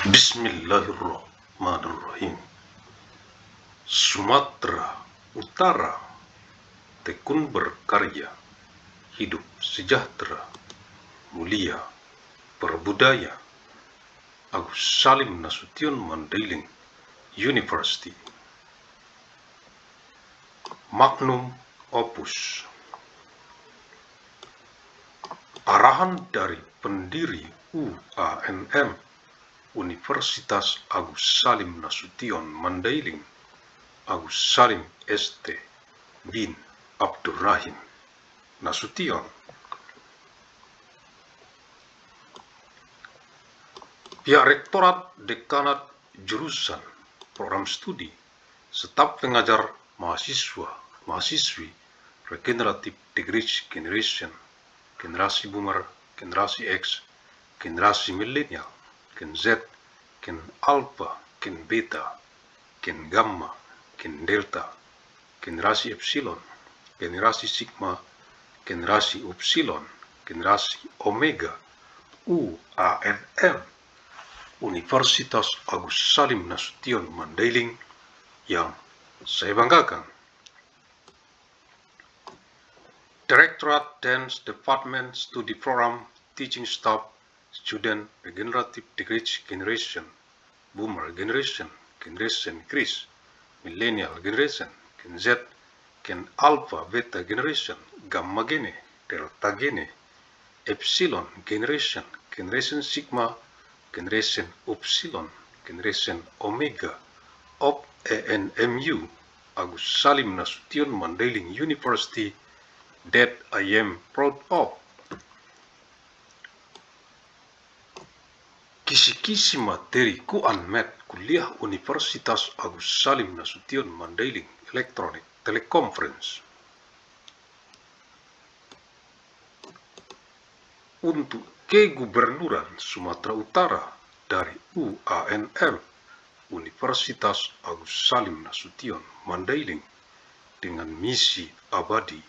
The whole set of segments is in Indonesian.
Bismillahirrahmanirrahim. Sumatera Utara, tekun berkarya, hidup sejahtera, mulia, berbudaya. Agus Salim Nasution Mandailing University. Magnum Opus. Arahan dari pendiri UANM Universitas Agus Salim Nasution Mandailing, Agus Salim ST bin Abdurrahim Nasution. Pihak Rektorat Dekanat Jurusan Program Studi Staf Pengajar Mahasiswi Regenerative Degrees Generation, Generasi Boomer, Generasi X, Generasi Millennial, Gen Z, Gen Alpha, Gen Beta, Gen Gamma, Gen Delta, Generasi Epsilon, Generasi Sigma, Generasi Upsilon, Generasi Omega, UANM Universitas Agus Salim Nasution Mandailing yang saya banggakan. Directorate Dance Department Studi Program Teaching Staff Student Regenerative Degrees Generation, Boomer Generation, Generation Chris, Millennial Generation, Gen Z, Gen Alpha Beta Generation, Gamma Gene, Delta Gene, Epsilon Generation, Generation Sigma, Generation Upsilon, Generation Omega of ANMU Agus Salim Nasution Mandailing University that I am proud of. Kisi-kisi materi Kuanmed Kuliah Universitas Agus Salim Nasution Mandailing Electronic Teleconference. Untuk Kegubernuran Sumatera Utara dari UANM Universitas Agus Salim Nasution Mandailing dengan misi abadi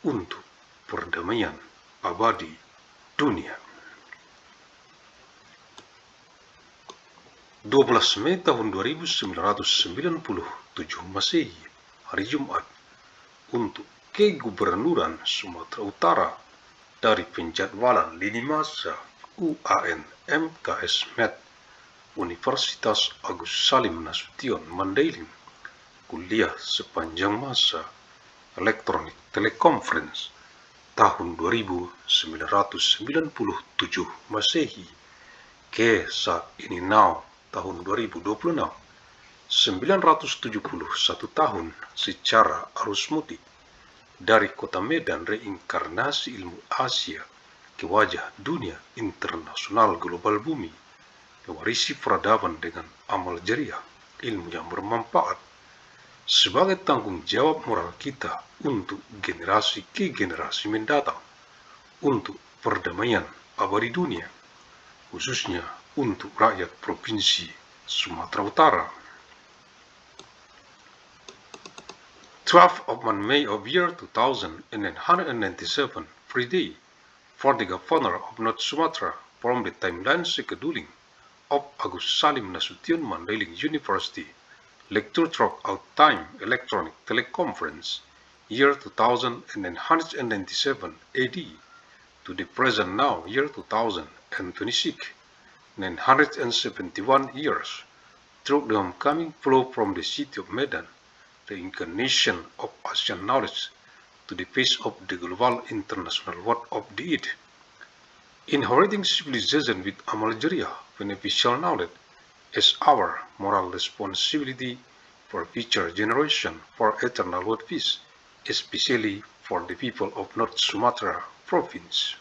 untuk perdamaian abadi dunia. 12 Mei tahun 2997 Masehi, hari Jumat, untuk Kegubernuran Sumatera Utara dari penjadwalan lini masa UAN MKS Med Universitas Agus Salim Nasution Mandailing, kuliah sepanjang masa Electronic Teleconference tahun 2997 Masehi ke saat ini tahun 2026, 971 tahun secara arus mudik dari kota Medan reinkarnasi ilmu Asia ke wajah dunia internasional global bumi, mewarisi peradaban dengan amal jariah, ilmu yang bermanfaat sebagai tanggung jawab moral kita untuk generasi ke generasi mendatang, untuk perdamaian abadi dunia, khususnya untuk rakyat Provinsi Sumatera Utara. 12 of May of year 2197, free day for the Governor of North Sumatra from the timeline scheduling of Agus Salim Nasution Mandailing University, lecture throughout time electronic teleconference, year 2997 AD to the present now, year 2026. 971 years, through the homecoming flow from the city of Medan, the incarnation of Asian knowledge to the face of the global international world of the Eid. Inheriting civilization with amal jariah, beneficial knowledge, as our moral responsibility for future generation for eternal world peace, especially for the people of North Sumatra Province.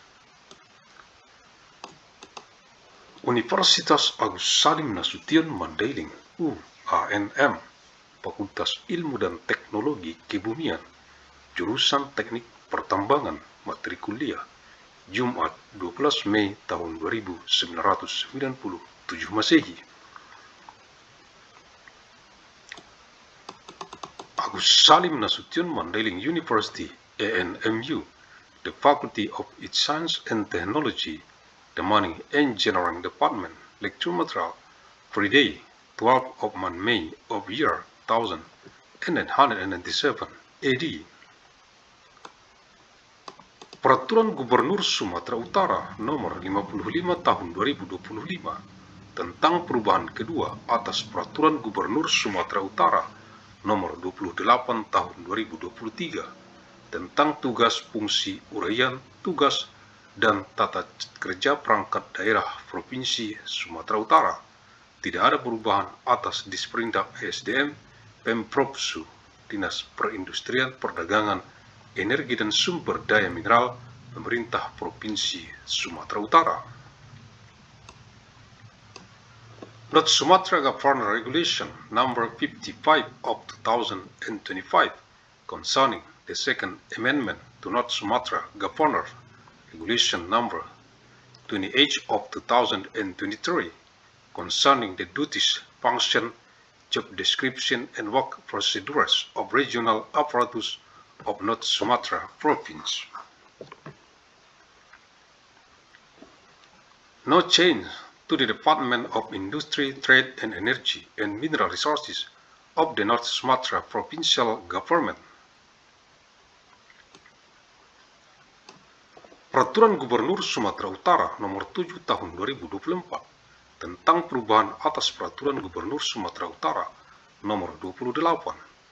Universitas Agus Salim Nasution Mandailing UANM, Fakultas Ilmu dan Teknologi Kebumian, Jurusan Teknik Pertambangan, materi kuliah, Jumat 12 Mei tahun 2997 Masehi. Agus Salim Nasution Mandailing University ANMU, the Faculty of Science and Technology, the Mining Engineering Department, lecture material Friday, 12th of May of year 1997 AD. Peraturan Gubernur Sumatera Utara Nomor 55 Tahun 2025 tentang perubahan kedua atas Peraturan Gubernur Sumatera Utara Nomor 28 Tahun 2023 tentang tugas, fungsi, uraian, tugas, dan tata kerja perangkat daerah Provinsi Sumatera Utara. Tidak ada perubahan atas Disperindak ESDM, Pemprovsu, Dinas Perindustrian, Perdagangan, Energi dan Sumber Daya Mineral, Pemerintah Provinsi Sumatera Utara. North Sumatra Governor Regulation Number 55 of 2025 concerning the Second Amendment to North Sumatra Governor Regulation Number 28 of 2023 concerning the duties, function, job description, and work procedures of regional apparatus of North Sumatra Province. No change to the Department of Industry, Trade and Energy and Mineral Resources of the North Sumatra Provincial Government. Peraturan Gubernur Sumatera Utara Nomor 7 Tahun 2024 tentang perubahan atas Peraturan Gubernur Sumatera Utara Nomor 28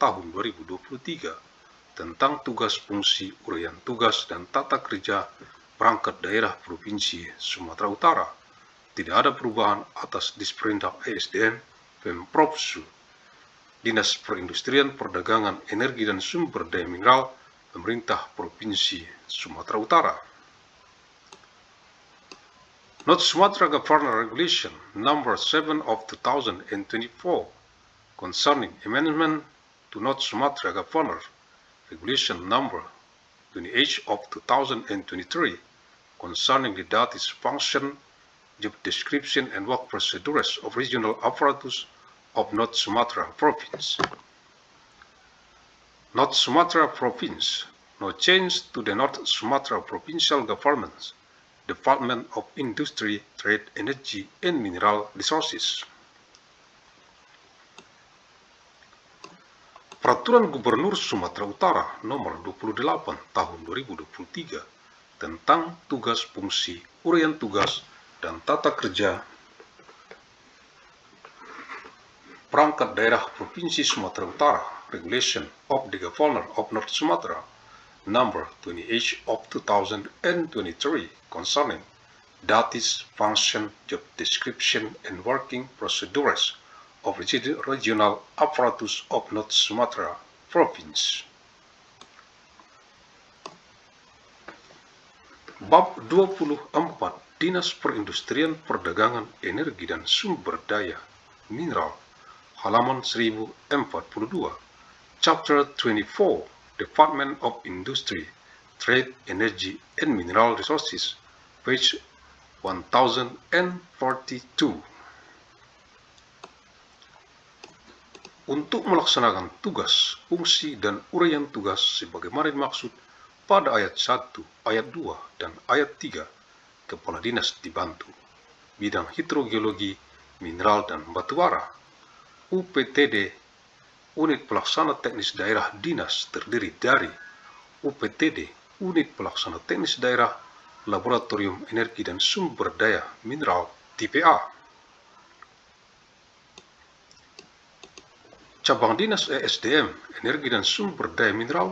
Tahun 2023 tentang tugas, fungsi, uraian tugas, dan tata kerja perangkat daerah Provinsi Sumatera Utara. Tidak ada perubahan atas Disperindak ESDM, Pemprovsu, Dinas Perindustrian, Perdagangan, Energi dan Sumber Daya Mineral, Pemerintah Provinsi Sumatera Utara. North Sumatra Governor Regulation Number 7 of 2024 concerning amendment to North Sumatra Governor Regulation Number 28 of 2023 concerning the duties, function, job description, and work procedures of regional apparatus of North Sumatra Province. North Sumatra Province. No change to the North Sumatra Provincial Government's Department of Industry, Trade, Energy, and Mineral Resources. Peraturan Gubernur Sumatera Utara Nomor 28 Tahun 2023 tentang tugas, fungsi, uraian tugas, dan tata kerja perangkat daerah Provinsi Sumatera Utara, Regulation of the Governor of North Sumatra Number 28 of 2023 concerning duties, function, job description, and working procedures of regional apparatus of North Sumatra Province. Bab 24 Dinas Perindustrian, Perdagangan, Energi dan Sumber Daya Mineral, halaman 1042, Chapter 24, Department of Industry, Trade, Energy, and Mineral Resources, page 1042. Untuk melaksanakan tugas, fungsi, dan uraian tugas sebagaimana dimaksud pada ayat 1, ayat 2, dan ayat 3, Kepala Dinas dibantu. Bidang Hidrogeologi, Mineral, dan Batubara, UPTD, Unit Pelaksana Teknis Daerah Dinas terdiri dari UPTD, Unit Pelaksana Teknis Daerah, Laboratorium Energi dan Sumber Daya Mineral, TPA. Cabang Dinas ESDM, Energi dan Sumber Daya Mineral,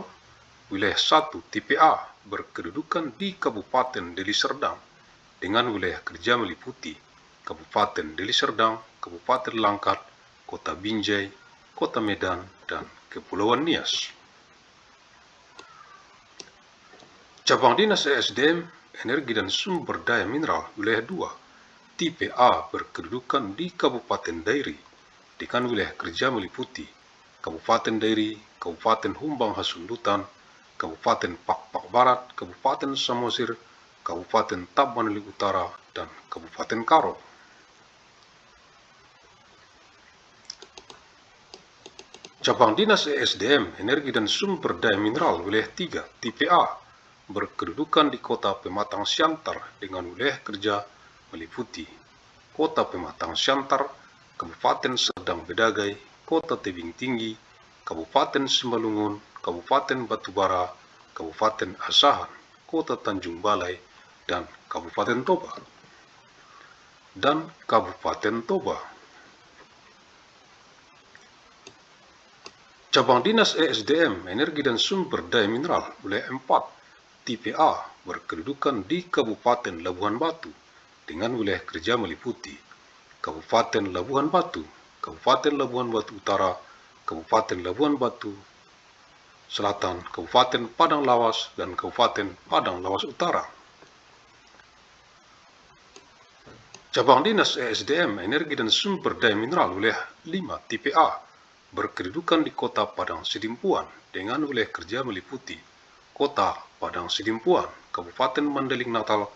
Wilayah 1 TPA berkedudukan di Kabupaten Deli Serdang dengan wilayah kerja meliputi Kabupaten Deli Serdang, Kabupaten Langkat, Kota Binjai, Kota Medan, dan Kepulauan Nias. Cabang Dinas ESDM, Energi dan Sumber Daya Mineral, Wilayah 2, TPA berkedudukan di Kabupaten Dairi dengan wilayah kerja meliputi Kabupaten Dairi, Kabupaten Humbang Hasundutan, Kabupaten Pakpak Barat, Kabupaten Samosir, Kabupaten Tapanuli Utara, dan Kabupaten Karo. Cabang Dinas ESDM, Energi dan Sumber Daya Mineral, Wilayah 3, TPA, berkedudukan di Kota Pematang Siantar dengan wilayah kerja meliputi Kota Pematang Siantar, Kabupaten Serdang Bedagai, Kota Tebing Tinggi, Kabupaten Simalungun, Kabupaten Batubara, Kabupaten Asahan, Kota Tanjung Balai, dan Kabupaten Toba. Cabang Dinas ESDM, Energi dan Sumber Daya Mineral, Wilayah 4, TPA, berkedudukan di Kabupaten Labuhan Batu, dengan wilayah kerja meliputi Kabupaten Labuhan Batu, Kabupaten Labuhan Batu Utara, Kabupaten Labuhan Batu Selatan, Kabupaten Padang Lawas, dan Kabupaten Padang Lawas Utara. Cabang Dinas ESDM, Energi dan Sumber Daya Mineral, Wilayah 5, TPA, berkedudukan di Kota Padang Sidimpuan, dengan wilayah kerja meliputi Kota Padang Sidimpuan, Kabupaten Mandailing Natal,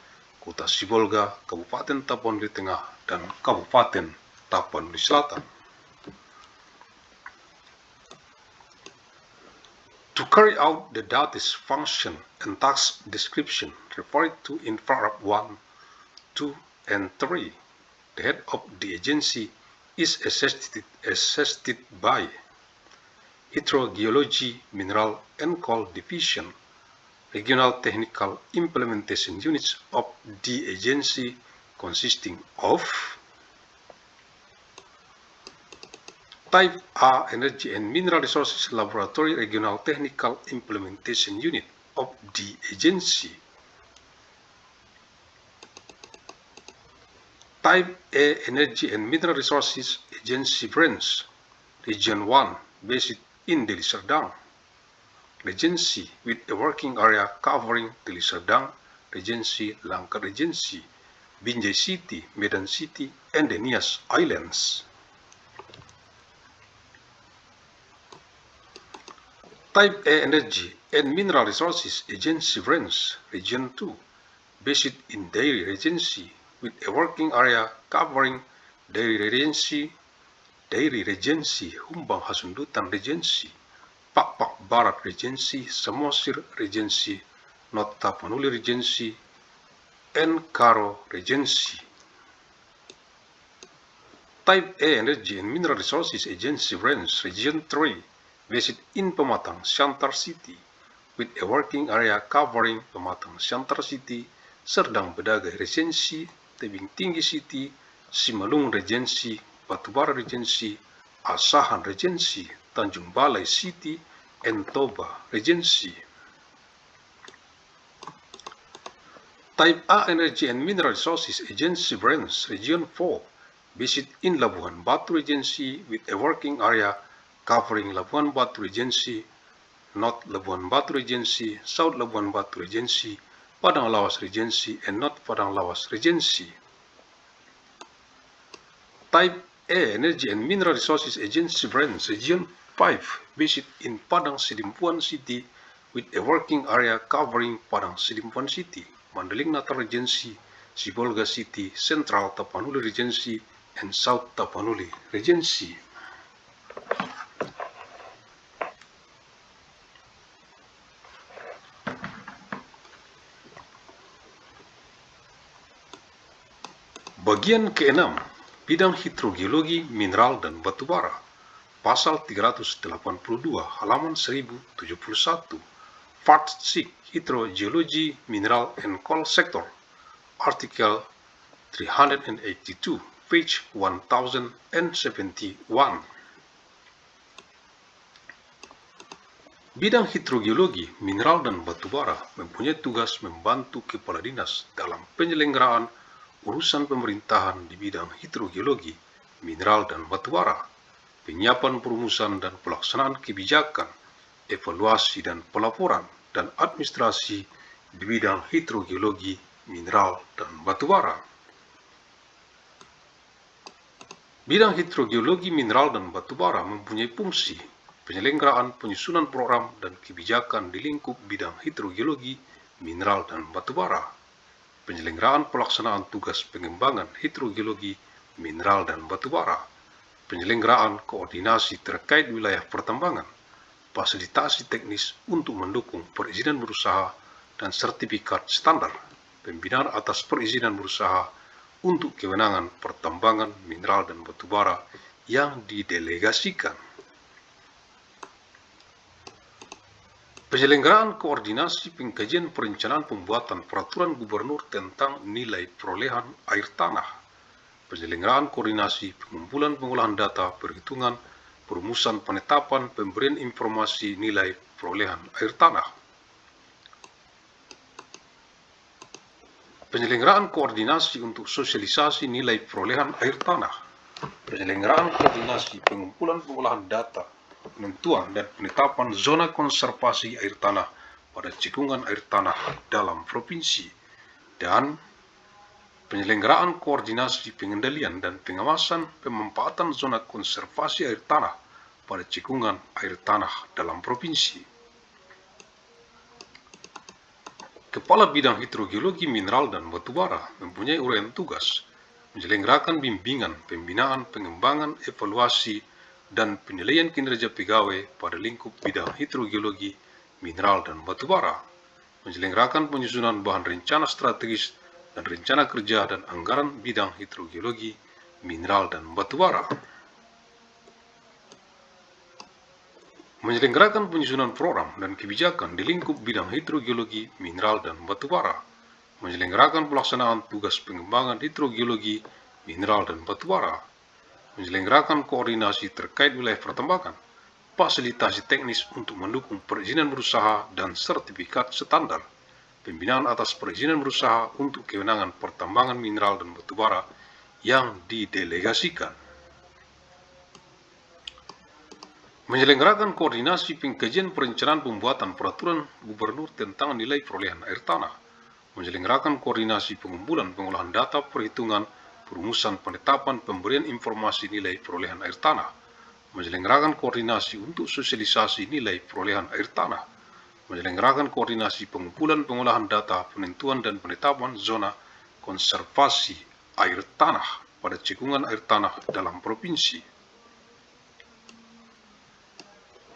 Kota Sibolga, Kabupaten Tapanuli Tengah, dan Kabupaten Tapanuli Selatan. To carry out the duties, function, and task description referred to in paragraph 1, 2, and 3, the head of the agency is assisted by Hydrogeology, Mineral and Coal Division, Regional Technical Implementation Units of the agency consisting of Type A, Energy and Mineral Resources Laboratory Regional Technical Implementation Unit of the agency. Type A, Energy and Mineral Resources Agency Branch, Region 1, based in Deli Serdang. Regency with a working area covering Deli Serdang, Regency, Langkat Regency, Binjai City, Medan City, and the Nias Islands. Type A, Energy and Mineral Resources Agency Branch, Region 2, based in Dairi Regency, with a working area covering Dairi Regency, Humbang Hasundutan Regency, Pak Barat Regency, Samosir Regency, North Tapanuli Regency, and Karo Regency. Type A, Energy and Mineral Resources Agency Branch, Region 3, based in Pematang, Siantar City, with a working area covering Pematang, Siantar City, Serdang Bedagai Regency, Tebing Tinggi City, Simalung Regency, Batubara Regency, Asahan Regency, Tanjung Balai City, and Toba Regency. Type A, Energy and Mineral Resources Agency Branch, Region 4, based in Labuhan Batu Regency, with a working area covering Labuhan Batu Regency, North Labuhan Batu Regency, South Labuhan Batu Regency, Padang Lawas Regency, and North Padang Lawas Regency. Type A, Energy and Mineral Resources Agency Branch, Region 5, based in Padang Sidimpuan City, with a working area covering Padang Sidimpuan City, Mandailing Natal Regency, Sibolga City, Central Tapanuli Regency, and South Tapanuli Regency. Bagian ke-6, Bidang Hidrogeologi, Mineral, dan Batubara, Pasal 382, halaman 1071, Part 6, Hydrogeology, Mineral, and Coal Sector, Article 382, page 1071. Bidang hidrogeologi, mineral, dan batubara mempunyai tugas membantu kepala dinas dalam penyelenggaraan urusan pemerintahan di bidang hidrogeologi, mineral, dan batubara, penyiapan perumusan dan pelaksanaan kebijakan, evaluasi dan pelaporan, dan administrasi di bidang hidrogeologi, mineral, dan batubara. Bidang hidrogeologi, mineral, dan batubara mempunyai fungsi penyelenggaraan penyusunan program dan kebijakan di lingkup bidang hidrogeologi, mineral, dan batubara, penyelenggaraan pelaksanaan tugas pengembangan hidrogeologi, mineral, dan batubara, penyelenggaraan koordinasi terkait wilayah pertambangan, fasilitasi teknis untuk mendukung perizinan berusaha dan sertifikat standar, pembinaan atas perizinan berusaha, untuk kewenangan pertambangan mineral dan batubara yang didelegasikan. Penyelenggaraan koordinasi pengkajian perencanaan pembuatan peraturan gubernur tentang nilai perolehan air tanah. Penyelenggaraan koordinasi pengumpulan pengolahan data perhitungan perumusan penetapan pemberian informasi nilai perolehan air tanah. Penyelenggaraan koordinasi untuk sosialisasi nilai perolehan air tanah. Penyelenggaraan koordinasi pengumpulan pengolahan data penentuan dan penetapan zona konservasi air tanah pada cekungan air tanah dalam provinsi, dan penyelenggaraan koordinasi pengendalian dan pengawasan pemanfaatan zona konservasi air tanah pada cekungan air tanah dalam provinsi. Kepala Bidang Hidrogeologi Mineral dan Batubara mempunyai uraian tugas menyelenggarakan bimbingan, pembinaan, pengembangan, evaluasi, dan penilaian kinerja pegawai pada lingkup bidang hidrogeologi, mineral, dan batubara, menyelenggarakan penyusunan bahan rencana strategis dan rencana kerja dan anggaran bidang hidrogeologi, mineral, dan batubara, menyelenggarakan penyusunan program dan kebijakan di lingkup bidang hidrogeologi, mineral, dan batubara, menyelenggarakan pelaksanaan tugas pengembangan hidrogeologi, mineral, dan batubara, menyelenggarakan koordinasi terkait wilayah pertambangan, fasilitasi teknis untuk mendukung perizinan berusaha dan sertifikat standar, pembinaan atas perizinan berusaha untuk kewenangan pertambangan mineral dan batubara yang didelegasikan. Menyelenggarakan koordinasi pengkajian perencanaan pembuatan peraturan gubernur tentang nilai perolehan air tanah, menyelenggarakan koordinasi pengumpulan pengolahan data perhitungan perumusan penetapan pemberian informasi nilai perolehan air tanah, menyelenggarakan koordinasi untuk sosialisasi nilai perolehan air tanah, menyelenggarakan koordinasi pengumpulan pengolahan data penentuan dan penetapan zona konservasi air tanah pada cekungan air tanah dalam provinsi,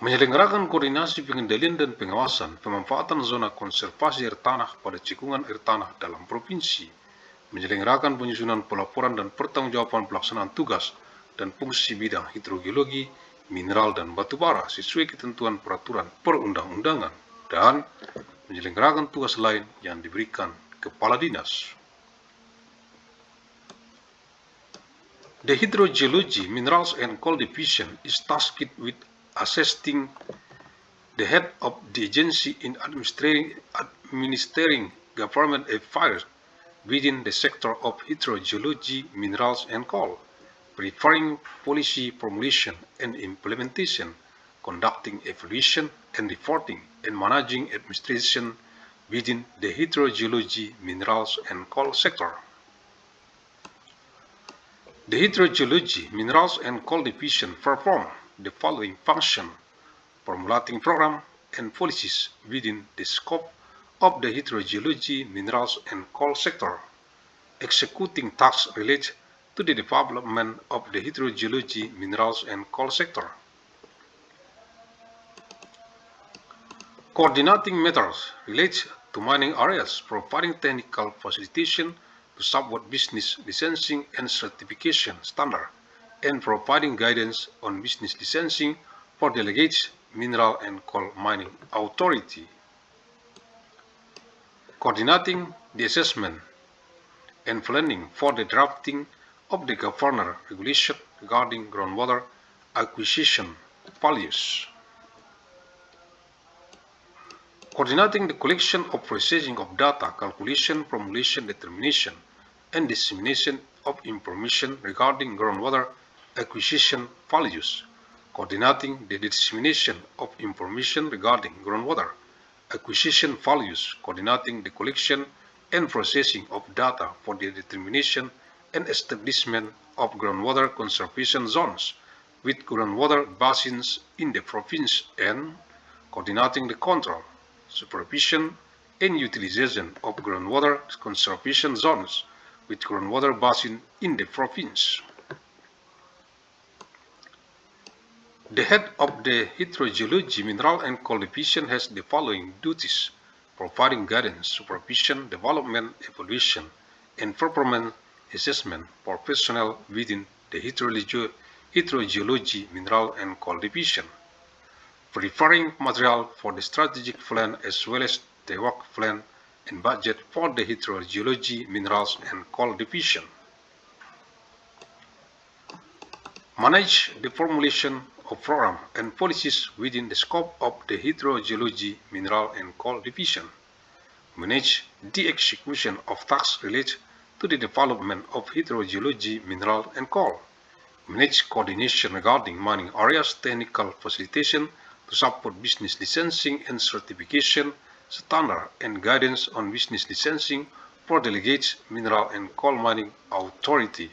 menyelenggarakan koordinasi pengendalian dan pengawasan pemanfaatan zona konservasi air tanah pada cekungan air tanah dalam provinsi, menyelenggarakan penyusunan pelaporan dan pertanggungjawaban pelaksanaan tugas dan fungsi bidang hidrogeologi, mineral, dan batubara sesuai ketentuan peraturan perundang-undangan, dan menyelenggarakan tugas lain yang diberikan kepala dinas. The Hydrogeology, Minerals and Coal Division is tasked with assisting the head of the agency in administering government affairs within the sector of hydrogeology, minerals, and coal, preparing policy formulation and implementation, conducting evaluation and reporting, and managing administration within the hydrogeology, minerals, and coal sector. The Hydrogeology, Minerals, and Coal Division perform the following function: formulating program and policies within the scope of the hydrogeology, minerals, and coal sector, executing tasks related to the development of the hydrogeology, minerals, and coal sector, coordinating matters related to mining areas, providing technical facilitation to support business licensing and certification standard, and providing guidance on business licensing for delegates, mineral and coal mining authority, coordinating the assessment and planning for the drafting of the governor regulation regarding groundwater acquisition values, coordinating the collection of processing of data, calculation, formulation, determination, and dissemination of information regarding groundwater acquisition values, coordinating the dissemination of information regarding groundwater acquisition values, coordinating the collection and processing of data for the determination and establishment of groundwater conservation zones with groundwater basins in the province, and coordinating the control, supervision, and utilization of groundwater conservation zones with groundwater basin in the province. The head of the Hydrogeology, Mineral and Coal Division has the following duties: providing guidance, supervision, development, evaluation, and performance assessment for personnel within the hydrogeology, mineral and coal division, preparing material for the strategic plan as well as the work plan and budget for the hydrogeology, minerals and coal division. Manage the formulation of program and policies within the scope of the hydrogeology, mineral and coal division. Manage the execution of tasks related to the development of hydrogeology, mineral and coal. Manage coordination regarding mining areas, technical facilitation to support business licensing and certification, standard and guidance on business licensing for delegates, mineral and coal mining authority.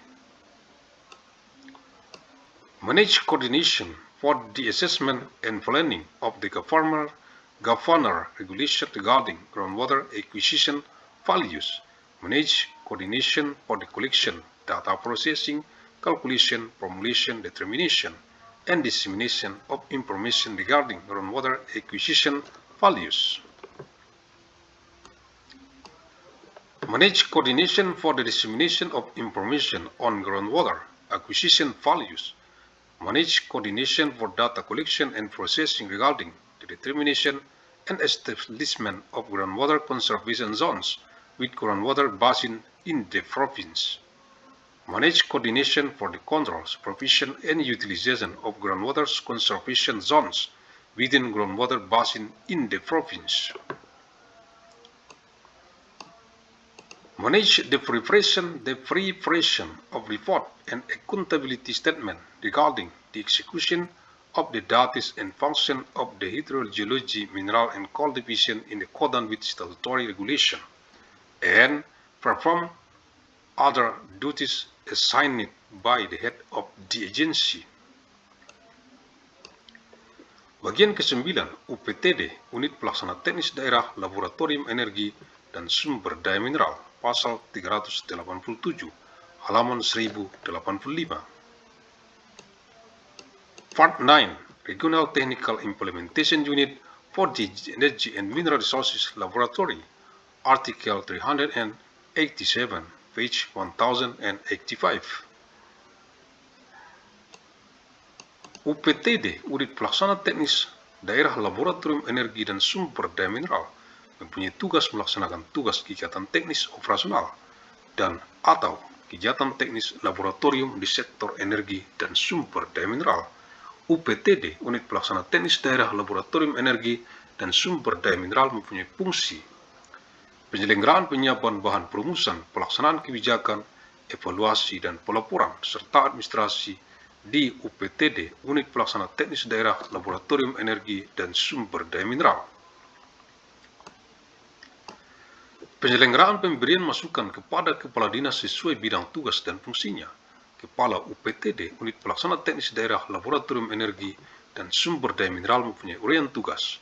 Manage coordination for the assessment and planning of the governor regulation regarding groundwater acquisition values. Manage coordination for the collection, data processing, calculation, formulation, determination, and dissemination of information regarding groundwater acquisition values. Manage coordination for the dissemination of information on groundwater acquisition values. Manage coordination for data collection and processing regarding the determination and establishment of groundwater conservation zones with groundwater basin in the province. Manage coordination for the control, supervision and utilization of groundwater conservation zones within groundwater basin in the province. Manage the preparation of report and accountability statement regarding the execution of the duties and function of the hydrogeology, mineral and coal division in accordance with statutory regulation, and perform other duties assigned by the head of the agency. Bagian ke-9, UPTD, Unit Pelaksana Teknis Daerah Laboratorium Energi dan Sumber Daya Mineral, Pasal 387, halaman 1085. Part 9, Regional Technical Implementation Unit for the Energy and Mineral Resources Laboratory, Article 387, page 1085. UPTD, Unit Pelaksana Teknis Daerah Laboratorium Energi dan Sumber Daya Mineral, mempunyai tugas melaksanakan tugas kegiatan teknis operasional dan atau kegiatan teknis laboratorium di sektor energi dan sumber daya mineral. UPTD, Unit Pelaksana Teknis Daerah Laboratorium Energi dan Sumber Daya Mineral, mempunyai fungsi penyelenggaraan penyiapan bahan perumusan, pelaksanaan kebijakan, evaluasi dan pelaporan, serta administrasi di UPTD, Unit Pelaksana Teknis Daerah Laboratorium Energi dan Sumber Daya Mineral. Penyelenggaraan pemberian masukan kepada Kepala Dinas sesuai bidang tugas dan fungsinya. Kepala UPTD, Unit Pelaksana Teknis Daerah Laboratorium Energi dan Sumber Daya Mineral, mempunyai uraian tugas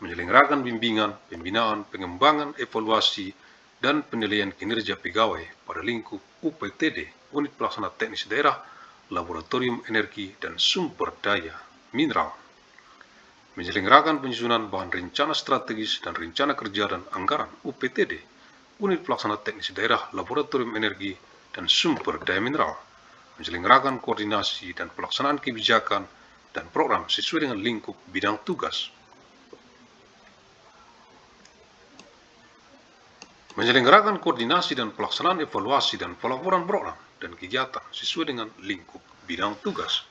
menyelenggarakan bimbingan, pembinaan, pengembangan, evaluasi, dan penilaian kinerja pegawai pada lingkup UPTD, Unit Pelaksana Teknis Daerah Laboratorium Energi dan Sumber Daya Mineral. Menyelenggarakan penyusunan bahan rencana strategis dan rencana kerja dan anggaran UPTD, Unit Pelaksana Teknis Daerah Laboratorium Energi dan Sumber Daya Mineral. Menyelenggarakan koordinasi dan pelaksanaan kebijakan dan program sesuai dengan lingkup bidang tugas. Menyelenggarakan koordinasi dan pelaksanaan evaluasi dan pelaporan program dan kegiatan sesuai dengan lingkup bidang tugas.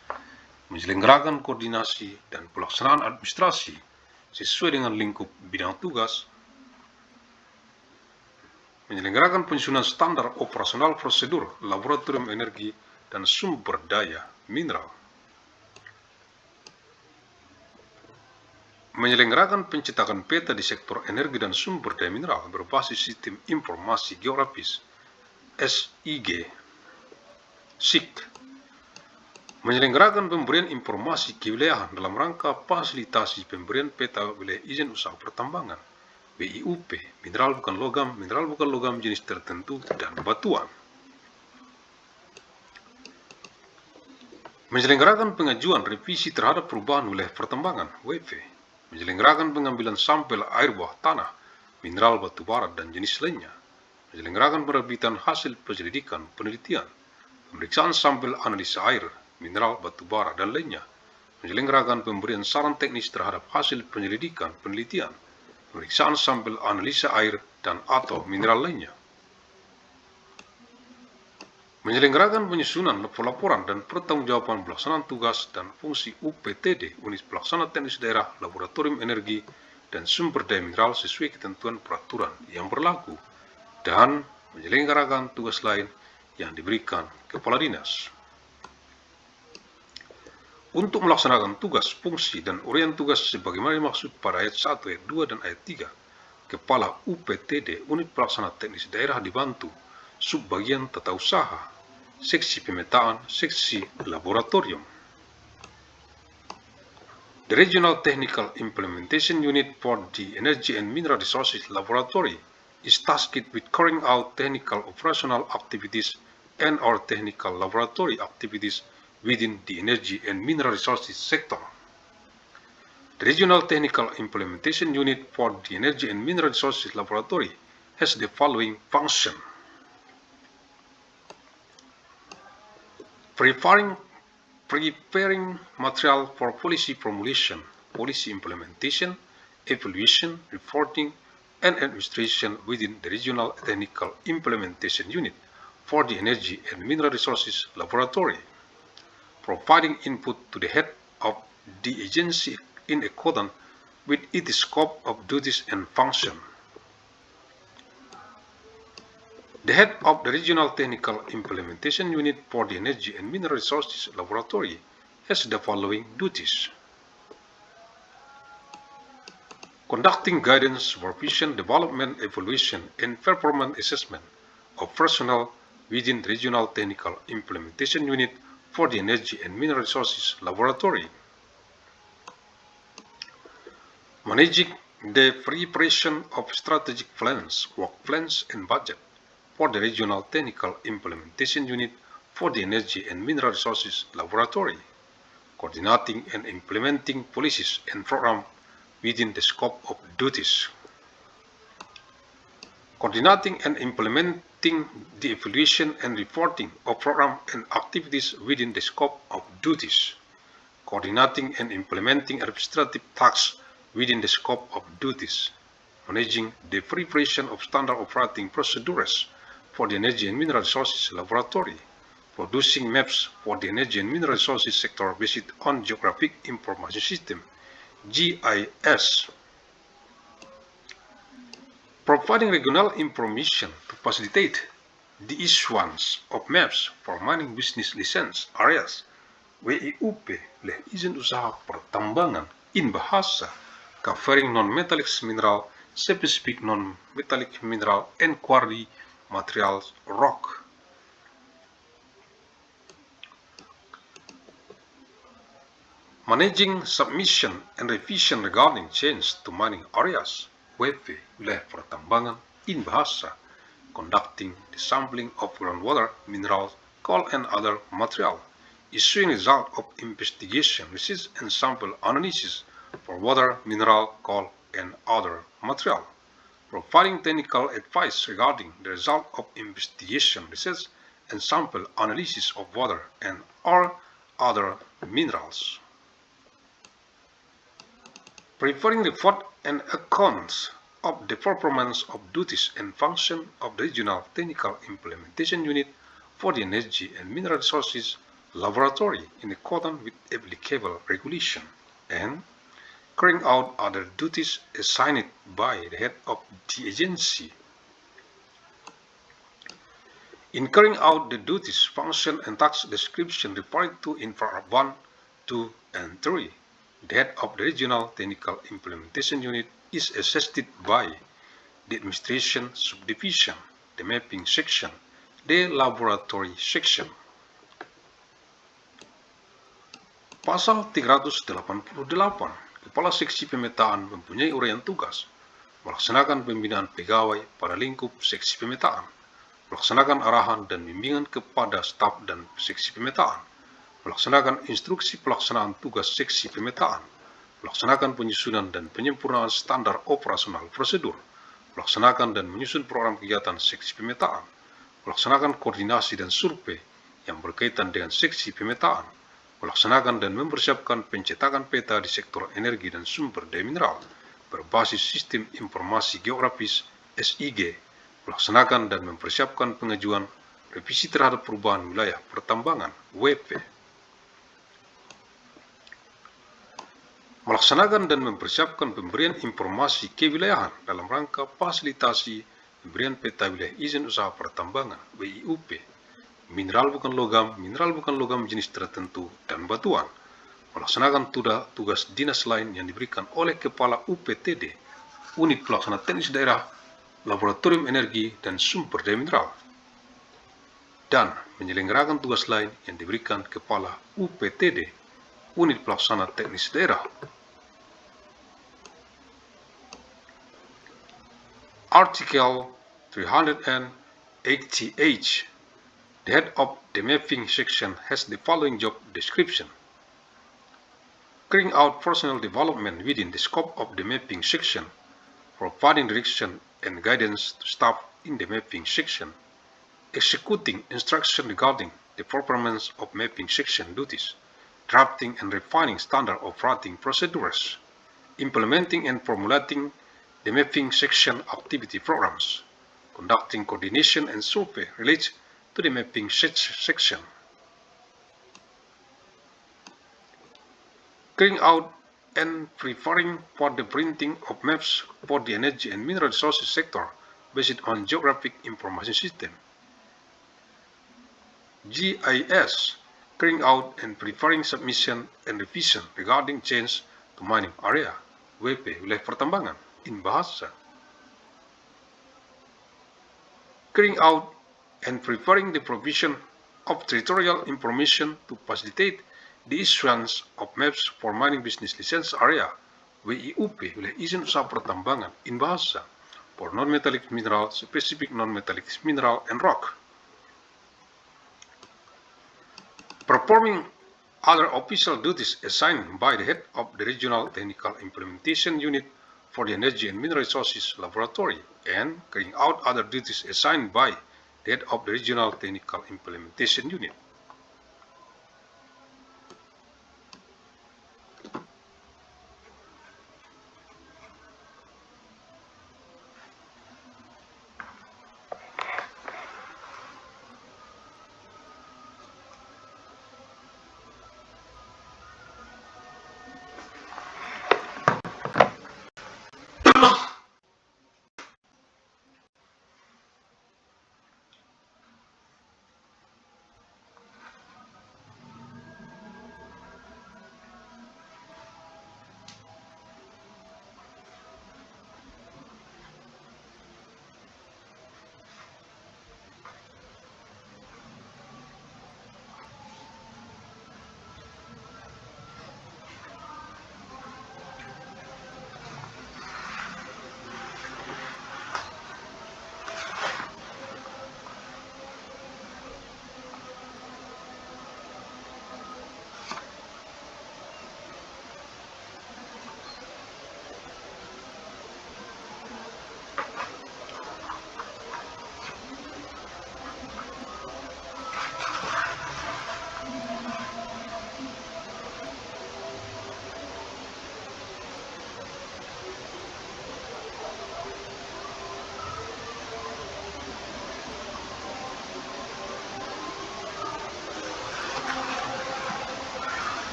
Menyelenggarakan koordinasi dan pelaksanaan administrasi sesuai dengan lingkup bidang tugas. Menyelenggarakan penyusunan standar operasional prosedur laboratorium energi dan sumber daya mineral. Menyelenggarakan pencetakan peta di sektor energi dan sumber daya mineral berbasis sistem informasi geografis SIG, SIG. Menyelenggarakan pemberian informasi kewilayahan dalam rangka fasilitasi pemberian peta wilayah izin usaha pertambangan, WIUP, mineral bukan logam jenis tertentu, dan batuan. Menyelenggarakan pengajuan revisi terhadap perubahan wilayah pertambangan, WP. Menyelenggarakan pengambilan sampel air bawah tanah, mineral batu bara, dan jenis lainnya. menyelenggarakan penerbitan hasil penyelidikan penelitian, pemeriksaan sampel analisa air, mineral, batu bara, dan lainnya, menyelenggarakan pemberian saran teknis terhadap hasil penyelidikan penelitian, pemeriksaan sampel analisa air dan atau mineral lainnya, menyelenggarakan penyusunan laporan dan pertanggungjawaban pelaksanaan tugas dan fungsi UPTD Unit Pelaksana Teknis Daerah Laboratorium Energi dan Sumber Daya Mineral sesuai ketentuan peraturan yang berlaku, dan menyelenggarakan tugas lain yang diberikan Kepala Dinas. Untuk melaksanakan tugas, fungsi, dan uraian tugas sebagaimana dimaksud pada ayat 1, ayat 2, dan ayat 3, Kepala UPTD Unit Pelaksana Teknis Daerah dibantu Subbagian Tata Usaha, Seksi Pemetaan, Seksi Laboratorium. The Regional Technical Implementation Unit for the Energy and Mineral Resources Laboratory is tasked with carrying out technical operational activities and or technical laboratory activities within the energy and mineral resources sector. The Regional Technical Implementation Unit for the Energy and Mineral Resources Laboratory has the following function: preparing material for policy formulation, policy implementation, evaluation, reporting, and administration within the Regional Technical Implementation Unit for the Energy and Mineral Resources Laboratory, providing input to the head of the agency in accordance with its scope of duties and function. The head of the Regional Technical Implementation Unit for the Energy and Mineral Resources Laboratory has the following duties: conducting guidance, supervision, development, evaluation, and performance assessment of personnel within the Regional Technical Implementation Unit for the Energy and Mineral Resources Laboratory, managing the preparation of strategic plans, work plans, and budget for the Regional Technical Implementation Unit for the Energy and Mineral Resources Laboratory, coordinating and implementing policies and programs within the scope of duties, coordinating and implementing the evaluation and reporting of programs and activities within the scope of duties, coordinating and implementing administrative tasks within the scope of duties, managing the preparation of standard operating procedures for the Energy and Mineral Resources Laboratory, producing maps for the energy and mineral resources sector based on Geographic Information System (GIS), providing regional information to facilitate the issuance of maps for mining business license areas (WIUP) oleh izin usaha pertambangan in bahasa covering non-metallic mineral, specific non-metallic mineral, and quarry materials rock. Managing submission and revision regarding change to mining areas (WP) wilayah pertambangan in bahasa, conducting the sampling of groundwater, minerals, coal, and other material, issuing result of investigation, research, and sample analysis for water, mineral, coal, and other material, providing technical advice regarding the result of investigation, research, and sample analysis of water and or other minerals, preparing report and accounts of the performance of duties and function of the Regional Technical Implementation Unit for the Energy and Mineral Resources Laboratory in accordance with applicable regulation, and carrying out other duties assigned by the head of the agency. In carrying out the duties, function, and task description referred to in paragraph 1, 2, and 3, the head of the Regional Technical Implementation Unit is assisted by the Administration Subdivision, the Mapping Section, the Laboratory Section. Pasal 388, Kepala Seksi Pemetaan mempunyai uraian tugas melaksanakan pembinaan pegawai pada lingkup seksi pemetaan, melaksanakan arahan dan bimbingan kepada staf dan seksi pemetaan, melaksanakan instruksi pelaksanaan tugas seksi pemetaan, melaksanakan penyusunan dan penyempurnaan standar operasional prosedur, melaksanakan dan menyusun program kegiatan seksi pemetaan, melaksanakan koordinasi dan survei yang berkaitan dengan seksi pemetaan, melaksanakan dan mempersiapkan pencetakan peta di sektor energi dan sumber daya mineral berbasis sistem informasi geografis SIG, melaksanakan dan mempersiapkan pengajuan revisi terhadap perubahan wilayah pertambangan WP, melaksanakan dan mempersiapkan pemberian informasi kewilayahan dalam rangka fasilitasi pemberian peta wilayah izin usaha pertambangan WIUP, mineral bukan logam jenis tertentu, dan batuan, melaksanakan tugas dinas lain yang diberikan oleh Kepala UPTD, Unit Pelaksana Teknis Daerah, Laboratorium Energi dan Sumber Daya Mineral, dan menyelenggarakan tugas lain yang diberikan Kepala UPTD, Unit Pelaksana Teknis Daerah. Article 380H. The head of the mapping section has the following job description: carrying out personnel development within the scope of the mapping section, providing direction and guidance to staff in the mapping section, executing instruction regarding the performance of mapping section duties, drafting and refining standard operating procedures, implementing and formulating the mapping section activity programs, conducting coordination and survey related to the mapping section, carrying out and preparing for the printing of maps for the energy and mineral resources sector based on geographic information system, GIS, carrying out and preparing submission and revision regarding change to mining area, WP, wilayah pertambangan, in bahasa, carrying out and preparing the provision of territorial information to facilitate the issuance of maps for mining business license area, WIUP, wilayah izin usaha pertambangan, in bahasa, for non-metallic mineral, specific non-metallic mineral and rock, performing other official duties assigned by the head of the Regional Technical Implementation Unit for the Energy and Mineral Resources Laboratory, and carrying out other duties assigned by the head of the Regional Technical Implementation Unit.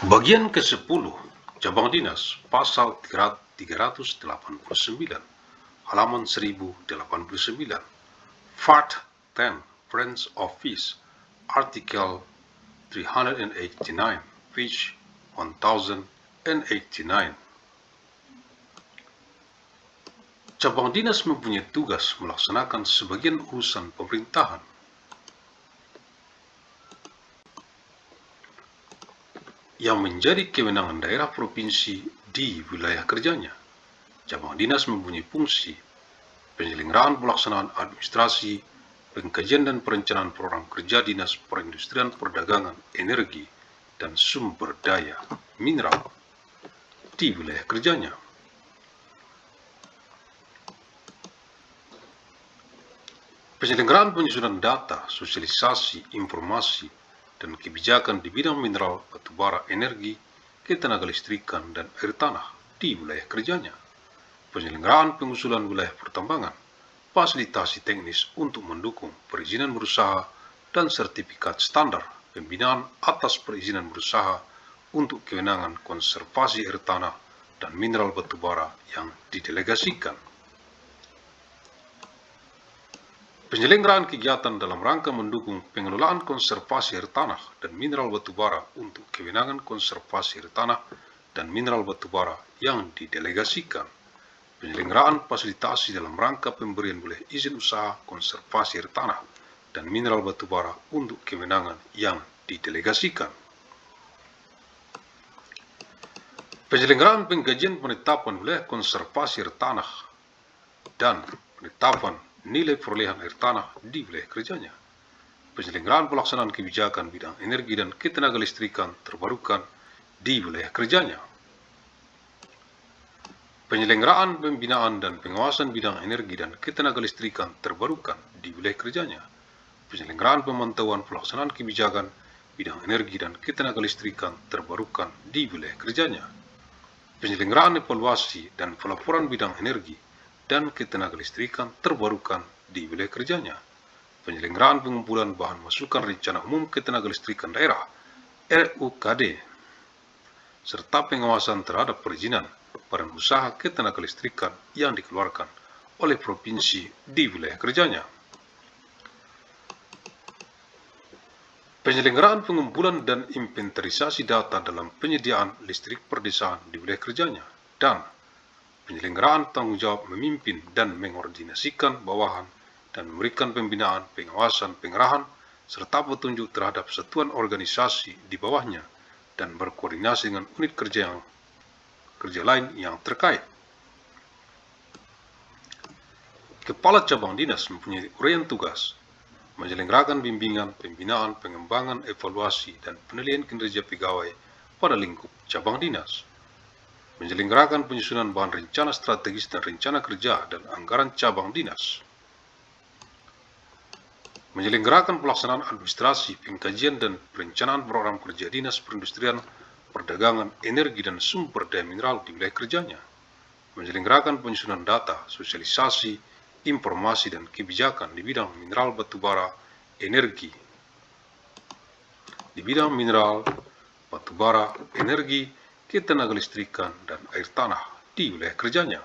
Bagian ke-10, Cabang Dinas, Pasal 389, halaman 1089. Part 10, Branch Office, Article 389, page 1089. Cabang dinas mempunyai tugas melaksanakan sebagian urusan pemerintahan yang menjadi kewenangan daerah provinsi di wilayah kerjanya. Cabang dinas mempunyai fungsi penyelenggaraan pelaksanaan administrasi, pengkajian dan perencanaan program kerja dinas perindustrian, perdagangan, energi, dan sumber daya mineral di wilayah kerjanya. Penyelenggaraan penyusunan data, sosialisasi, informasi, dan kebijakan di bidang mineral, batubara, energi, ketenaga listrikan, dan air tanah di wilayah kerjanya. Penyelenggaraan pengusulan wilayah pertambangan, fasilitasi teknis untuk mendukung perizinan berusaha dan sertifikat standar, pembinaan atas perizinan berusaha untuk kewenangan konservasi air tanah dan mineral batubara yang didelegasikan. Penyelenggaraan kegiatan dalam rangka mendukung pengelolaan konservasi air tanah dan mineral batubara untuk kewenangan konservasi air tanah dan mineral batubara yang didelegasikan. Penyelenggaraan fasilitasi dalam rangka pemberian boleh izin usaha konservasi air tanah dan mineral batubara untuk kewenangan yang didelegasikan. Penyelenggaraan pengkajian penetapan wilayah konservasi air tanah dan penetapan nilai perolehan air tanah di wilayah kerjanya. Penyelenggaraan pelaksanaan kebijakan bidang energi dan ketenaga listrikan terbarukan di wilayah kerjanya. Penyelenggaraan pembinaan dan pengawasan bidang energi dan ketenaga listrikan terbarukan di wilayah kerjanya. Penyelenggaraan pemantauan pelaksanaan kebijakan bidang energi dan ketenaga listrikan terbarukan di wilayah kerjanya. Penyelenggaraan evaluasi dan pelaporan bidang energi dan ketenaga listrikan terbarukan di wilayah kerjanya. Penyelenggaraan pengumpulan bahan masukan rencana umum ketenaga listrikan daerah RUKD serta pengawasan terhadap perizinan badan usaha ketenaga listrikan yang dikeluarkan oleh provinsi di wilayah kerjanya. Penyelenggaraan pengumpulan dan inventarisasi data dalam penyediaan listrik perdesaan di wilayah kerjanya dan penyelenggaraan tanggung jawab memimpin dan mengordinasikan bawahan dan memberikan pembinaan, pengawasan, pengerahan, serta petunjuk terhadap satuan organisasi di bawahnya dan berkoordinasi dengan unit kerja lain yang terkait. Kepala cabang dinas mempunyai uraian tugas menyelenggarakan bimbingan, pembinaan, pengembangan, evaluasi, dan penilaian kinerja pegawai pada lingkup cabang dinas. Menyelenggarakan penyusunan bahan rencana strategis dan rencana kerja dan anggaran cabang dinas. Menyelenggarakan pelaksanaan administrasi, pengkajian dan perencanaan program kerja dinas perindustrian, perdagangan, energi dan sumber daya mineral di wilayah kerjanya. Menyelenggarakan penyusunan data, sosialisasi, informasi dan kebijakan di bidang mineral batubara, energi. Di bidang mineral, batubara, energi, ketenaga listrikan, dan air tanah di wilayah kerjanya.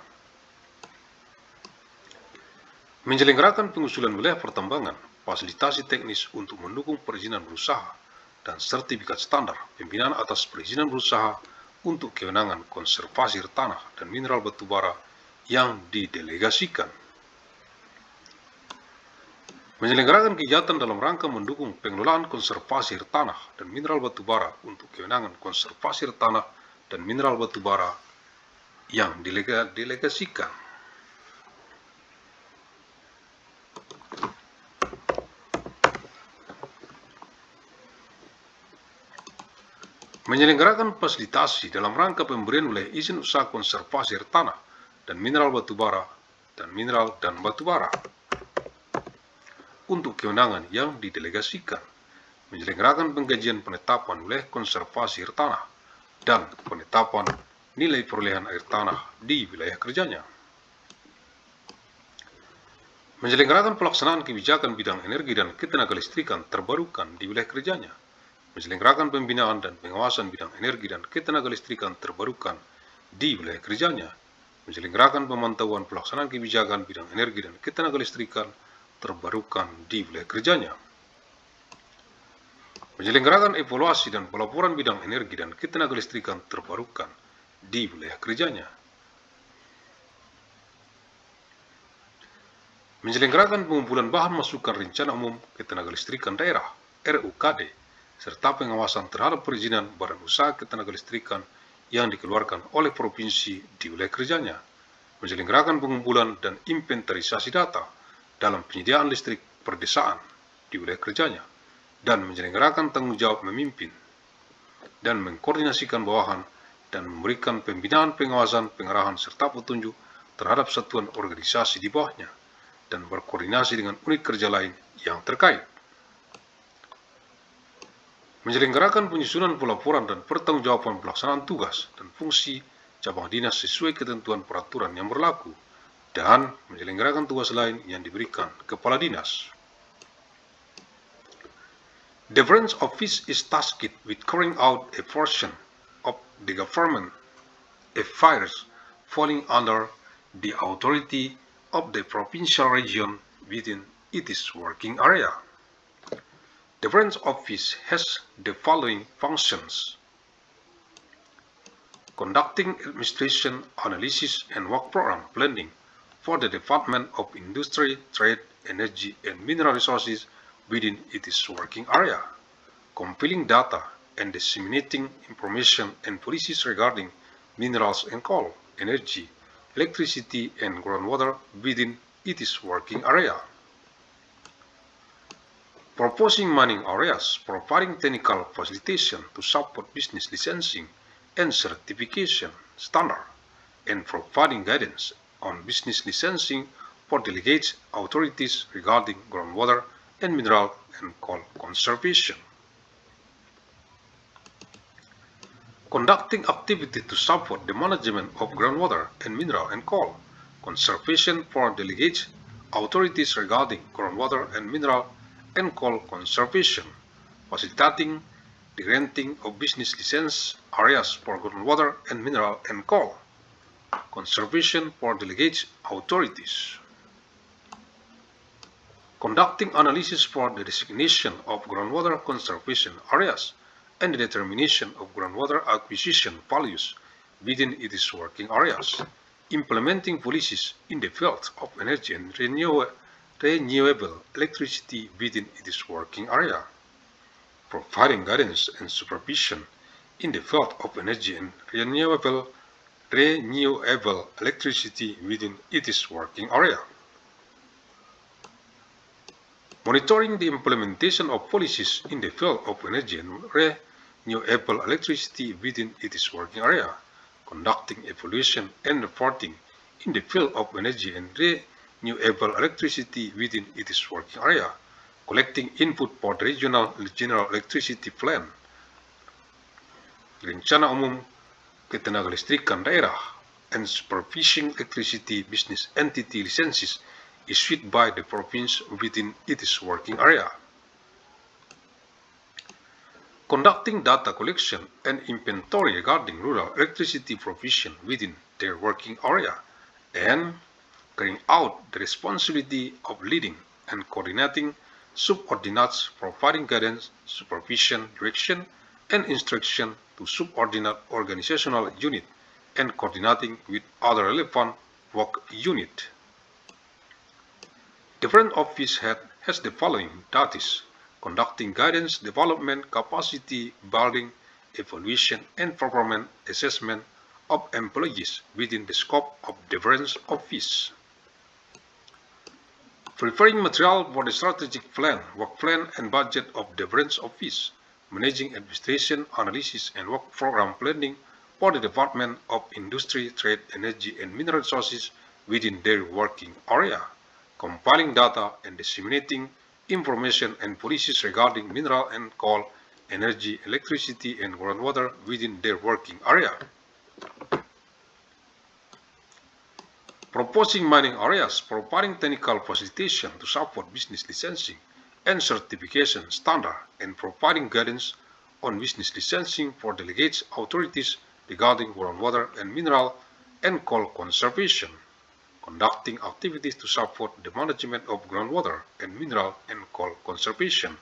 Menyelenggarakan pengusulan wilayah pertambangan, fasilitasi teknis untuk mendukung perizinan berusaha, dan sertifikat standar pembinaan atas perizinan berusaha untuk kewenangan konservasi air tanah dan mineral batubara yang didelegasikan. Menyelenggarakan kegiatan dalam rangka mendukung pengelolaan konservasi air tanah dan mineral batubara untuk kewenangan konservasi air tanah dan mineral batubara yang didelegasikan. Menyelenggarakan fasilitasi dalam rangka pemberian wilayah izin usaha konservasi air tanah dan mineral batubara untuk kewenangan yang didelegasikan. Menyelenggarakan pengkajian penetapan wilayah konservasi air tanah dan penetapan nilai perolehan air tanah di wilayah kerjanya. Menyelenggarakan pelaksanaan kebijakan bidang energi dan ketenaga listrikan terbarukan di wilayah kerjanya. menyelenggarakan pembinaan dan pengawasan bidang energi dan ketenagalistrikan terbarukan di wilayah kerjanya, menyelenggarakan pemantauan pelaksanaan kebijakan bidang energi dan ketenagalistrikan terbarukan di wilayah kerjanya, menyelenggarakan evaluasi dan pelaporan bidang energi dan ketenagalistrikan terbarukan di wilayah kerjanya, menyelenggarakan pengumpulan bahan masukan rencana umum ketenagalistrikan daerah (RUKD) serta pengawasan terhadap perizinan badan usaha ketenagalistrikan yang dikeluarkan oleh provinsi di wilayah kerjanya, menyelenggarakan pengumpulan dan inventarisasi data dalam penyediaan listrik perdesaan di wilayah kerjanya, dan menyelenggarakan tanggung jawab memimpin dan mengkoordinasikan bawahan dan memberikan pembinaan, pengawasan, pengarahan, serta petunjuk terhadap satuan organisasi di bawahnya, dan berkoordinasi dengan unit kerja lain yang terkait. Menyelenggarakan penyusunan pelaporan dan pertanggungjawaban pelaksanaan tugas dan fungsi cabang dinas sesuai ketentuan peraturan yang berlaku, dan menyelenggarakan tugas lain yang diberikan kepala dinas. The branch office is tasked with carrying out a portion of the government affairs falling under the authority of the provincial region within its working area. The branch office has the following functions: conducting administration, analysis, and work program planning for the Department of Industry, Trade, Energy, and Mineral Resources within its working area, compiling data and disseminating information and policies regarding minerals and coal, energy, electricity, and groundwater within its working area, proposing mining areas, providing technical facilitation to support business licensing and certification standard, and providing guidance on business licensing for delegate authorities regarding groundwater and mineral and coal conservation. Conducting activity to support the management of groundwater and mineral and coal conservation for delegate authorities regarding groundwater and mineral and coal conservation, facilitating the granting of business license areas for groundwater and mineral and coal conservation for delegate authorities. Conducting analysis for the designation of groundwater conservation areas and the determination of groundwater acquisition values within its working areas, implementing policies in the field of energy and renewable electricity within its working area, providing guidance and supervision in the field of energy and renewable electricity within its working area, monitoring the implementation of policies in the field of energy and renewable electricity within its working area, conducting evaluation and reporting in the field of energy and renewable electricity within its working area, collecting input for the regional general electricity plan, rencana umum ketenagalistrikan daerah, and supervising electricity business entity licenses issued by the province within its working area, conducting data collection and inventory regarding rural electricity provision within their working area, and carrying out the responsibility of leading and coordinating subordinates, providing guidance, supervision, direction, and instruction to subordinate organizational unit, and coordinating with other relevant work unit. The branch office has the following duties: conducting guidance, development, capacity building, evaluation, and performance assessment of employees within the scope of the branch office, preparing material for the strategic plan, work plan, and budget of the branch office, managing administration, analysis, and work program planning for the Department of Industry, Trade, Energy, and Mineral Resources within their working area, compiling data and disseminating information and policies regarding mineral and coal, energy, electricity, and groundwater within their working area, proposing mining areas, providing technical facilitation to support business licensing and certification standard, and providing guidance on business licensing for delegates authorities regarding groundwater and mineral and coal conservation, conducting activities to support the management of groundwater and mineral and coal conservation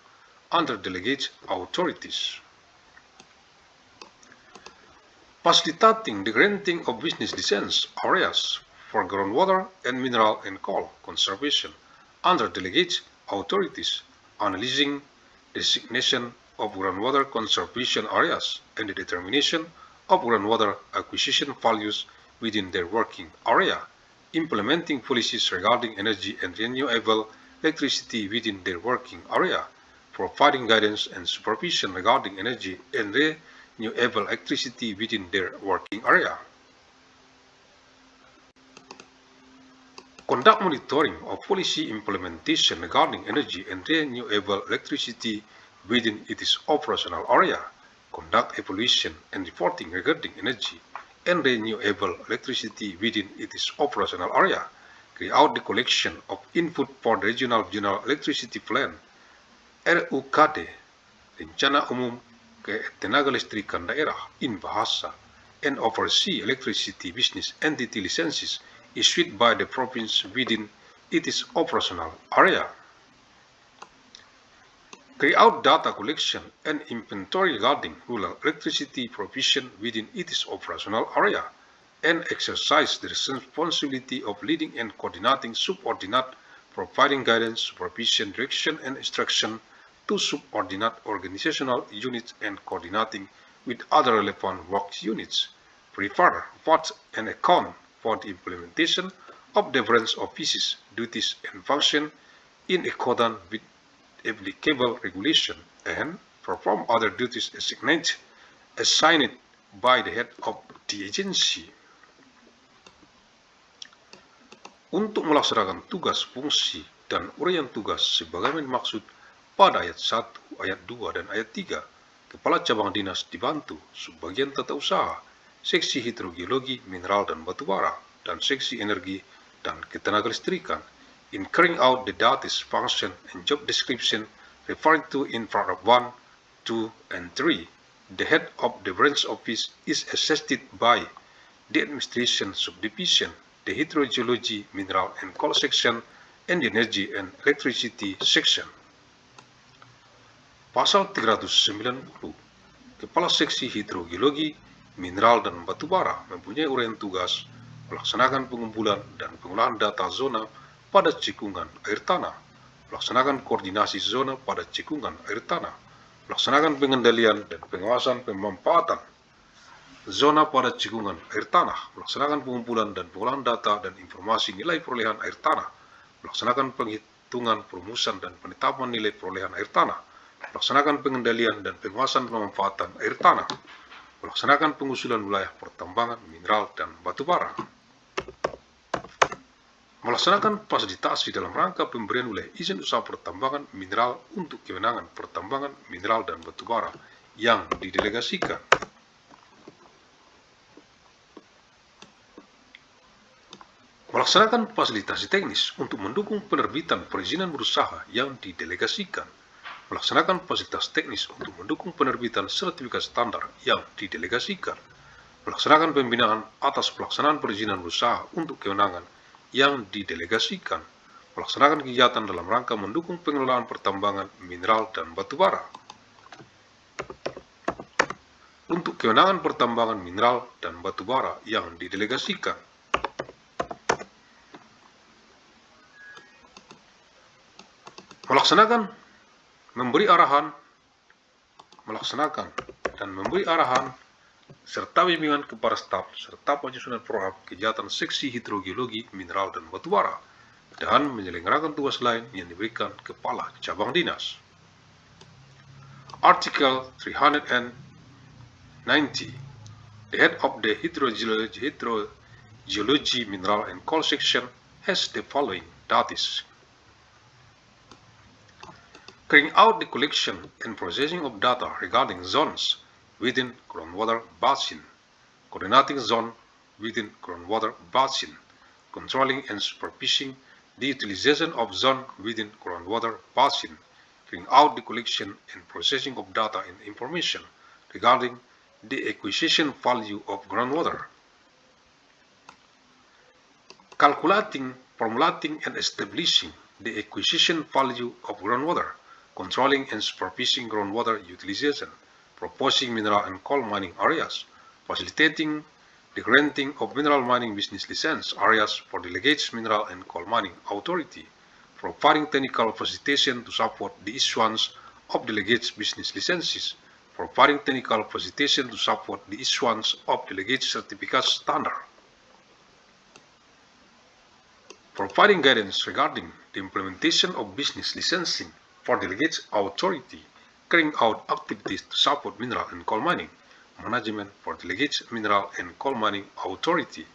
under delegate authorities. Facilitating the granting of business license areas for groundwater and mineral and coal conservation under delegate authorities, analyzing the designation of groundwater conservation areas and the determination of groundwater acquisition values within their working area, implementing policies regarding energy and renewable electricity within their working area, providing guidance and supervision regarding energy and renewable electricity within their working area. Conduct monitoring of policy implementation regarding energy and renewable electricity within its operational area. Conduct evaluation and reporting regarding energy and renewable electricity within its operational area. Carry out the collection of input for the Regional General Electricity Plan (RUKD), Rencana Umum Ketenaga Listrikan Daerah in bahasa, and oversee electricity business entity licenses issued by the province within its operational area. Carry out data collection and inventory regarding rural electricity provision within its operational area, and exercise the responsibility of leading and coordinating subordinate, providing guidance, supervision, direction, and instruction to subordinate organizational units and coordinating with other relevant work units. Prepare, report, and account for the implementation of the branch offices' duties and function in accordance with applicable regulation, and perform other duties assigned by the head of the agency. Untuk melaksanakan tugas, fungsi, dan uraian tugas sebagaimana dimaksud pada ayat 1, ayat 2, dan ayat 3, Kepala Cabang Dinas dibantu Subbagian Tata Usaha, Seksi Hidrogeologi, Mineral dan Batubara, dan Seksi Energi dan Ketenagalistrikan in carrying out the duties, function, and job description referred to in paragraph 1, 2, and 3. The head of the branch office is assisted by the administration subdivision, the hydrogeology, mineral and coal section, and the energy and electricity section. Pasal 390, Kepala Seksi Hidrogeologi, Mineral dan Batubara mempunyai uraian tugas melaksanakan pengumpulan dan pengolahan data zona pada cekungan air tanah, melaksanakan koordinasi zona pada cekungan air tanah, melaksanakan pengendalian dan pengawasan pemanfaatan zona pada cekungan air tanah, melaksanakan pengumpulan dan pengolahan data dan informasi nilai perolehan air tanah, melaksanakan penghitungan, perumusan, dan penetapan nilai perolehan air tanah, melaksanakan pengendalian dan pengawasan pemanfaatan air tanah, melaksanakan pengusulan wilayah pertambangan, mineral, dan batubara, melaksanakan fasilitasi dalam rangka pemberian wilayah izin usaha pertambangan mineral untuk kewenangan pertambangan mineral dan batubara yang didelegasikan. Melaksanakan fasilitasi teknis untuk mendukung penerbitan perizinan berusaha yang didelegasikan. Melaksanakan fasilitas teknis untuk mendukung penerbitan sertifikat standar yang didelegasikan. Melaksanakan pembinaan atas pelaksanaan perizinan berusaha untuk kewenangan yang didelegasikan, melaksanakan kegiatan dalam rangka mendukung pengelolaan pertambangan mineral dan batubara. Untuk kewenangan pertambangan mineral dan batubara yang didelegasikan. Melaksanakan, memberi arahan, serta bimbingan kepada staf serta penyusunan program kegiatan seksi hidrogeologi, mineral, dan batubara, dan menyelenggarakan tugas lain yang diberikan Kepala Cabang Dinas. Article 390. The head of the hydrogeology, mineral, and coal section has the following duties: carrying out the collection and processing of data regarding zones within groundwater basin, coordinating zone within groundwater basin, controlling and supervising the utilization of zone within groundwater basin, carrying out the collection and processing of data and information regarding the acquisition value of groundwater. Calculating, formulating, and establishing the acquisition value of groundwater, controlling and supervising groundwater utilization, proposing mineral and coal mining areas, facilitating the granting of mineral mining business license areas for delegates Mineral and Coal Mining Authority, providing technical facilitation to support the issuance of delegates business licenses, providing technical facilitation to support the issuance of delegates certificate standard, providing guidance regarding the implementation of business licensing for delegates authority, carrying out activities to support mineral and coal mining, management for delegates Mineral and Coal Mining Authority,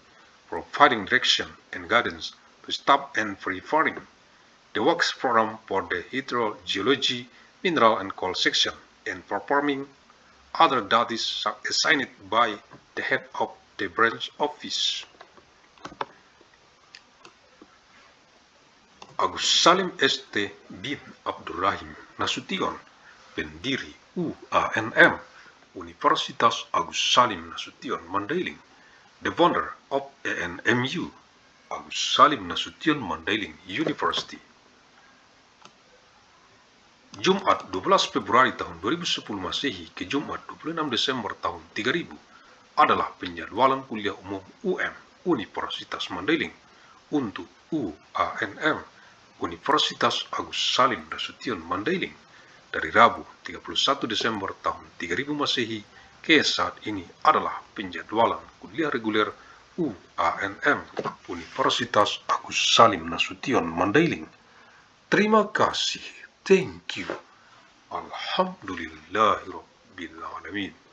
providing direction and guidance to staff and preparing the works program for the hydrogeology, mineral and coal section, and performing other duties assigned by the head of the branch office. Agus Salim St. bin Abdurrahim Nasution, pendiri UANM, Universitas Agus Salim Nasution Mandailing, the founder of ANMU, Agus Salim Nasution Mandailing University. Jumat 12 Februari tahun 2010 Masehi ke Jumat 26 Desember tahun 3000 adalah penjadwalan kuliah umum UM Universitas Mandailing untuk UANM Universitas Agus Salim Nasution Mandailing dari Rabu 31 Desember tahun 3000 Masehi ke saat ini adalah penjadwalan kuliah reguler UANM Universitas Agus Salim Nasution Mandailing. Terima kasih. Thank you. Alhamdulillahirabbil alamin.